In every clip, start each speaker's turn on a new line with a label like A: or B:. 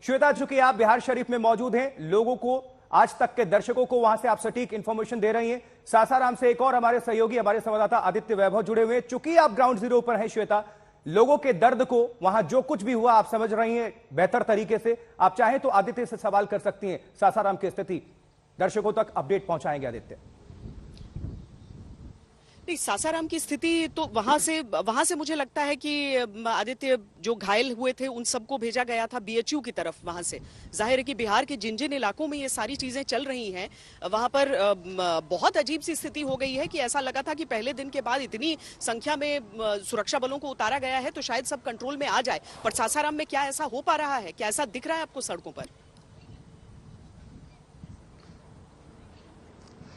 A: श्वेता, चूंकि आप बिहार शरीफ में मौजूद हैं, लोगों को, आज तक के दर्शकों को वहां से आप सटीक इंफॉर्मेशन दे रही हैं। सासाराम से एक और हमारे सहयोगी, हमारे संवाददाता आदित्य वैभव जुड़े हुए हैं। चूंकि आप ग्राउंड जीरो पर हैं श्वेता, लोगों के दर्द को, वहां जो कुछ भी हुआ आप समझ रही हैं बेहतर तरीके से। आप चाहें तो आदित्य से सवाल कर सकती हैं, सासाराम की स्थिति दर्शकों तक अपडेट पहुंचाएंगे आदित्य।
B: सासाराम की स्थिति तो वहां से मुझे लगता है कि आदित्य, जो घायल हुए थे उन सबको भेजा गया था बीएचयू की तरफ। वहां से जाहिर है कि बिहार के जिन जिन इलाकों में ये सारी चीजें चल रही हैं, वहां पर बहुत अजीब सी स्थिति हो गई है कि ऐसा लगा था कि पहले दिन के बाद इतनी संख्या में सुरक्षा बलों को उतारा गया है तो शायद सब कंट्रोल में आ जाए। पर सासाराम में क्या ऐसा हो पा रहा है? क्या ऐसा दिख रहा है आपको सड़कों पर?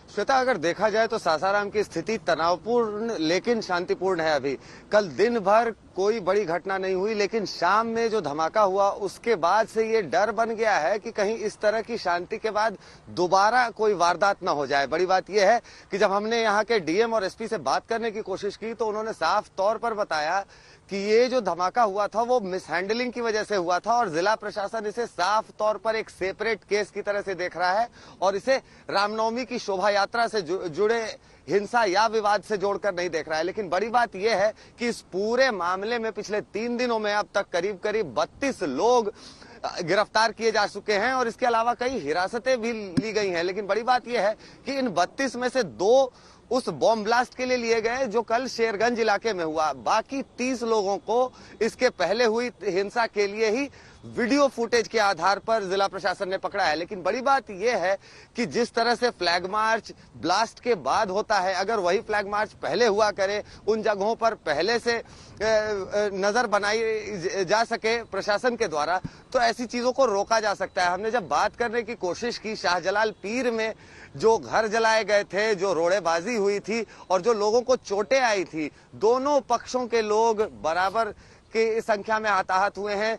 C: श्वेता, अगर देखा जाए तो सासाराम की स्थिति तनावपूर्ण लेकिन शांतिपूर्ण है। अभी कल दिन भर कोई बड़ी घटना नहीं हुई, लेकिन शाम में जो धमाका हुआ उसके बाद से ये डर बन गया है कि कहीं इस तरह की शांति के बाद दोबारा कोई वारदात न हो जाए। बड़ी बात यह है कि जब हमने यहाँ के डीएम और एसपी से बात करने की कोशिश की तो उन्होंने साफ तौर पर बताया कि ये जो धमाका हुआ था वो मिसहैंडलिंग की वजह से हुआ था और जिला प्रशासन इसे साफ तौर पर एक सेपरेट केस की तरह से देख रहा है और इसे रामनवमी की शोभा यात्रा से जुड़े हिंसा या विवाद से जोड़कर नहीं देख रहा है। लेकिन बड़ी बात यह है कि इस पूरे मामले में पिछले 3 दिनों में अब तक करीब करीब 32 लोग गिरफ्तार किए जा चुके हैं और इसके अलावा कई हिरासतें भी ली गई हैं। लेकिन बड़ी बात यह है कि इन 32 में से 2 उस बॉम्ब ब्लास्ट के लिए लिए गए जो कल शेरगंज इलाके में हुआ। बाकी 30 लोगों को इसके पहले हुई हिंसा के लिए ही वीडियो फुटेज के आधार पर जिला प्रशासन ने पकड़ा है। लेकिन बड़ी बात यह है कि जिस तरह से फ्लैग मार्च ब्लास्ट के बाद होता है, अगर वही फ्लैग मार्च पहले हुआ करे, उन जगहों पर पहले से नजर बनाई जा सके प्रशासन के द्वारा, तो ऐसी चीजों को रोका जा सकता है। हमने जब बात करने की कोशिश की शाहजलाल पीर में जो घर जलाए गए थे, जो रोड़ेबाजी हुई थी और जो लोगों को चोटें आई थी, दोनों पक्षों के लोग बराबर की संख्या में हताहत हुए हैं।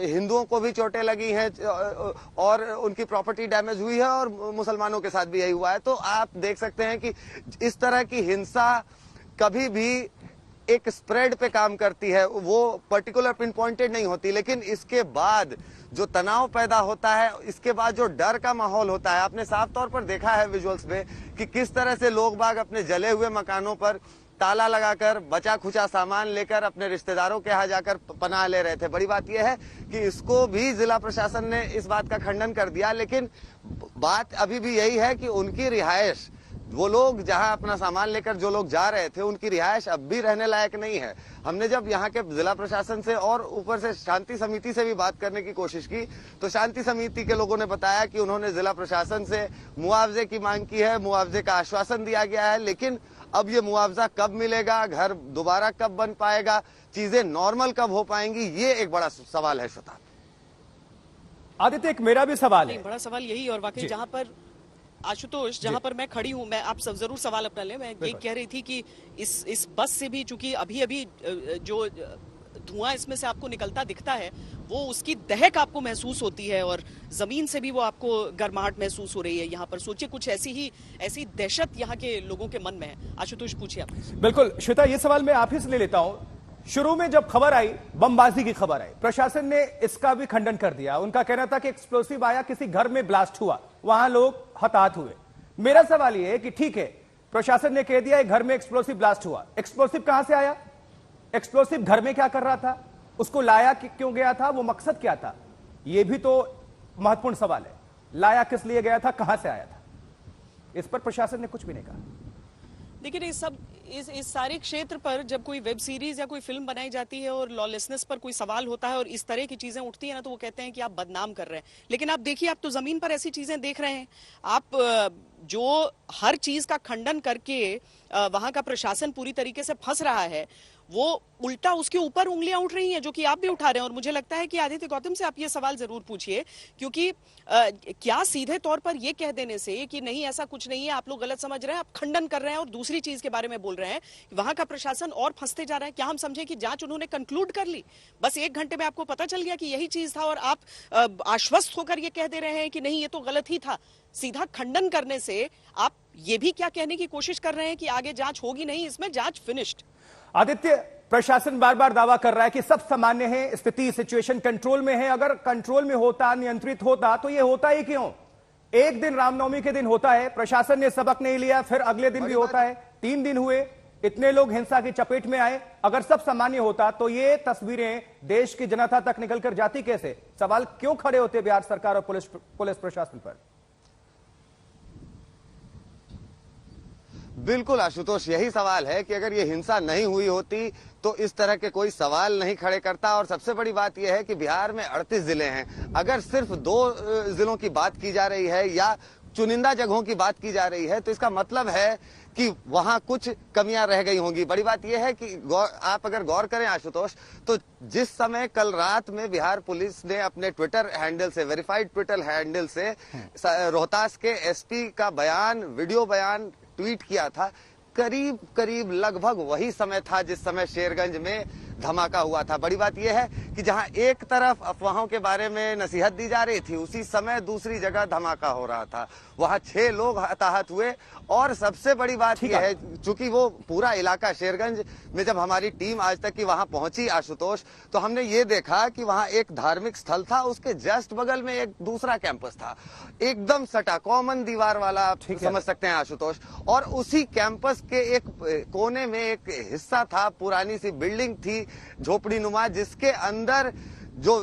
C: हिंदुओं को भी चोटें लगी हैं और उनकी प्रॉपर्टी डैमेज हुई है और मुसलमानों के साथ भी यही हुआ है। तो आप देख सकते हैं कि इस तरह की हिंसा कभी भी एक स्प्रेड पे काम करती है, वो पर्टिकुलर पिन पॉइंटेड नहीं होती। लेकिन इसके बाद जो तनाव पैदा होता है, इसके बाद जो डर का माहौल होता है, आपने साफ तौर पर देखा है विजुअल्स में कि किस तरह से लोग बाग अपने जले हुए मकानों पर ताला लगाकर बचा खुचा सामान लेकर अपने रिश्तेदारों के यहाँ जाकर पनाह ले रहे थे। बड़ी बात यह है कि इसको भी जिला प्रशासन ने इस बात का खंडन कर दिया। लेकिन बात अभी भी यही है कि उनकी रिहायश, वो लोग जहां अपना सामान लेकर जो लोग जा रहे थे, उनकी रिहायश अब भी रहने लायक नहीं है। हमने जब यहाँ के जिला प्रशासन से और ऊपर से शांति समिति से भी बात करने की कोशिश की तो शांति समिति के लोगों ने बताया कि उन्होंने जिला प्रशासन से मुआवजे की मांग की है, मुआवजे का आश्वासन दिया गया है। लेकिन अब ये मुआवजा कब मिलेगा, घर दोबारा कब बन पाएगा, चीजें नॉर्मल कब हो पाएंगी, ये एक बड़ा सवाल है। श्वेता,
A: आदित्य, एक मेरा भी सवाल है,
B: बड़ा सवाल यही। और वाकई जहां पर आशुतोष, जहां पर मैं खड़ी हूं, मैं आप सब जरूर सवाल अपना लें। मैं ये कह रही थी कि इस बस से भी, चूंकि अभी अभी जो धुआं इसमें से आपको निकलता दिखता है, वो उसकी दहक आपको महसूस होती है और जमीन से भी वो आपको गर्माहट महसूस हो रही है। यहाँ पर सोचिए कुछ ऐसी दहशत यहाँ के लोगों के मन में है। आशुतोष, पूछिए आप।
A: बिल्कुल श्वेता, ये सवाल मैं आप ही से ले लेता हूं। शुरू में जब खबर आई, बमबाजी की खबर आई, प्रशासन ने इसका भी खंडन कर दिया। उनका कहना था कि एक्सप्लोसिव आया, किसी घर में ब्लास्ट हुआ, वहां लोग हताहत हुए। मेरा सवाल यह है कि ठीक है, प्रशासन ने कह दिया घर में एक्सप्लोसिव ब्लास्ट हुआ, एक्सप्लोसिव कहां से आया? एक्सप्लोसिव घर में क्या कर रहा था? उसको लाया क्यों गया था? वो मकसद क्या था? यह भी तो महत्वपूर्ण सवाल है। लाया किस लिए गया था, कहां से आया था? इस पर प्रशासन ने कुछ भी नहीं कहा।
B: देखिए, इस सारे क्षेत्र पर जब कोई वेब सीरीज या कोई फिल्म बनाई जाती है और लॉलेसनेस पर कोई सवाल होता है और इस तरह की चीजें उठती है ना, तो वो कहते हैं कि आप बदनाम कर रहे हैं। लेकिन आप देखिए, आप तो जमीन पर ऐसी चीजें देख रहे हैं। आप जो हर चीज का खंडन करके वहां का प्रशासन पूरी तरीके से फंस रहा है, वो उल्टा उसके ऊपर उंगलियां उठ रही हैं, जो कि आप भी उठा रहे हैं। और मुझे लगता है कि आदित्य गौतम से आप ये सवाल जरूर पूछिए, क्योंकि क्या सीधे तौर पर ये कह देने से कि नहीं ऐसा कुछ नहीं है, आप लोग गलत समझ रहे हैं, आप खंडन कर रहे हैं और दूसरी चीज के बारे में बोल रहे हैं, वहां का प्रशासन और फंसते जा रहा है। क्या हम समझे कि जांच उन्होंने कंक्लूड कर ली, बस 1 घंटे में आपको पता चल गया कि यही चीज था और आप आश्वस्त होकर ये कह दे रहे हैं कि नहीं ये तो गलत ही था? सीधा खंडन करने से आप ये भी क्या कहने की कोशिश कर रहे हैं कि आगे जांच होगी नहीं, इसमें जांच फिनिश्ड?
A: आदित्य, प्रशासन बार बार दावा कर रहा है कि सब सामान्य है, स्थिति सिचुएशन कंट्रोल में है। अगर कंट्रोल में होता, नियंत्रित होता, तो यह होता ही क्यों? एक दिन रामनवमी के दिन होता है, प्रशासन ने सबक नहीं लिया, फिर अगले दिन भी होता है, 3 दिन हुए, इतने लोग हिंसा की चपेट में आए। अगर सब सामान्य होता तो ये तस्वीरें देश की जनता तक निकलकर जाती कैसे? सवाल क्यों खड़े होते बिहार सरकार और पुलिस प्रशासन पर?
C: बिल्कुल आशुतोष, यही सवाल है कि अगर ये हिंसा नहीं हुई होती तो इस तरह के कोई सवाल नहीं खड़े करता। और सबसे बड़ी बात यह है कि बिहार में 38 जिले हैं। अगर सिर्फ 2 जिलों की बात की जा रही है या चुनिंदा जगहों की बात की जा रही है तो इसका मतलब है कि वहां कुछ कमियां रह गई होंगी। बड़ी बात यह है कि आप अगर गौर करें आशुतोष, तो जिस समय कल रात में बिहार पुलिस ने अपने ट्विटर हैंडल से, वेरीफाइड ट्विटर हैंडल से रोहतास के एसपी का बयान, वीडियो बयान ट्वीट किया था, करीब करीब लगभग वही समय था जिस समय शेरगंज में धमाका हुआ था। बड़ी बात यह है कि जहां एक तरफ अफवाहों के बारे में नसीहत दी जा रही थी, उसी समय दूसरी जगह धमाका हो रहा था। वहां 6 लोग हताहत हुए। और सबसे बड़ी बात यह है, चूंकि वो पूरा इलाका शेरगंज में जब हमारी टीम आज तक की वहां पहुंची आशुतोष, तो हमने ये देखा कि वहां एक धार्मिक स्थल था, उसके जस्ट बगल में एक दूसरा कैंपस था, एकदम सटा, कॉमन दीवार वाला, आप समझ सकते हैं आशुतोष। और उसी कैंपस के एक कोने में एक हिस्सा था, पुरानी सी बिल्डिंग थी झोपड़ी नुमा, जिसके अंदर जो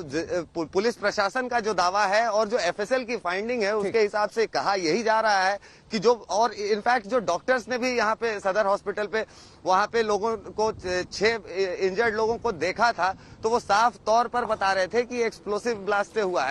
C: पुलिस प्रशासन का जो दावा है और जो एफएसएल की फाइंडिंग है उसके हिसाब से कहा यही जा रहा है कि जो, और इनफैक्ट जो डॉक्टर्स ने भी यहाँ पे सदर हॉस्पिटल पे वहां पे लोगों को 6 इंजर्ड लोगों को देखा था, तो वो साफ तौर पर बता रहे थे कि एक्सप्लोसिव ब्लास्ट से हुआ है।